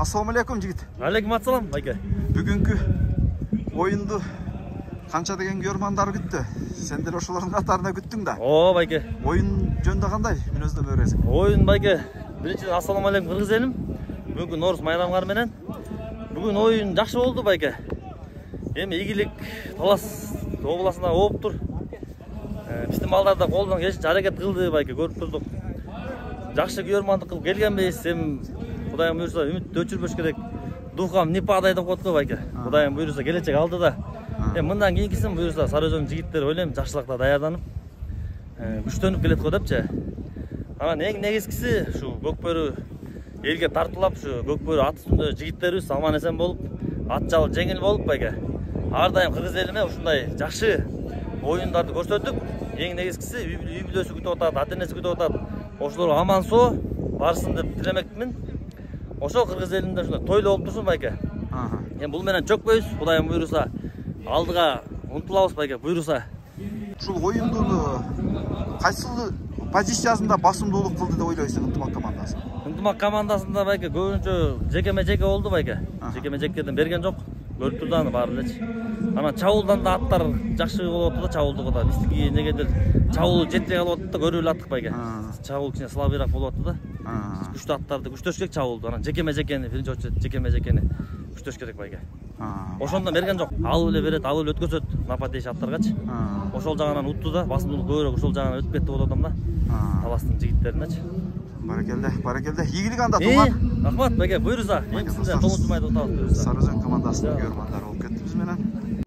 Assalamu alaikum жигит. Алейкум ассалам, байке. Бүгүнкү оюнду канча деген көрмандар күттү. Сен деле ошолордун катарында күттүң да. О, байке. Оюн жөнүндө кандай? Мүнөздөп бересиң. Oyun байке. Биринчиден ассаламу алейкум кыргыз элим. Бүгүнкү Норус майрамгар менен. Бүгүн оюн жакшы болду, байке. Эми ийгилик Талас областында ооп тур. Биздин балдар да колунан келишинче аракет кылды, байке, көрүп турдук. Жакшы көрмандык кылып келгенбиз. Эми Кудайым буйрса үмүттү өчүрбөш керек. Духам не падай деп коет го, байке. Кудайым буйрса келечек алды да. Эми мындан кийинкисин буйрса Сары Өзөн жигиттери ойлойм жакшылыкта даярданып, күчтөнүп келет го депчи. Анан эң негизгиси ушу көкбөрү элге тартуулап, ушу көкбөрү ат үстүндө жигиттерибиз аман эсен болуп, ат жабыл жеңил болуп, байке. Ар дайым кыргыз элиме ушундай жакшы оюндарды көрсөтүп, эң негизгиси үй бүлөсү күтүп атат, ата-энеси күтүп атат. Ошолор аман соо барсын деп тилемекмин. Ошол кыргыз элинде ушундай тойлуу болуп турсун, байке. Эми бул менен чөкпөйбүз, Кудайым буйруса алдыга умтулабыз, байке, буйруса. Ушул оюнду кайсыл позициясында басымдуулук кылды деп ойлойсуң ынтымак командасы? Ынтымак командасында, байке, көбүнчө жекеме-жеке болду, байке. Жекеме-жекеден берген жок. Көрүп турду аны баары элечи. Анан чабуулдан да аттар жакшы болуп атты да, чабуулдугу да. Биздики негедир чабуул жетпей калып атты да, көрүп эле аттык, байке. Чабуул кичине слабыйраак болуп атты да. Күчтүү аттарды күчтөш керек чабуулду. Анан жекеме-жекени, биринчи очередь жекеме-жекени күчтөш керек, байке. Ошондон берген жок. Алып эле берет, алып эле өткөзөт нападейши аттаргачы. Ошол жагынан утту да, басымдуулук көбүрөөк ошол жагынан өтүп кетти болуп атам да. Таластын жигиттеринечи. Баракелде, баракелде. Ийгилик анда Туман. Рахмат, байке, буйруса. Эми сиздер тоңутмайды отабыз буйруса. Сары Өзөн командасынын көрмандары болуп кетти биз менен.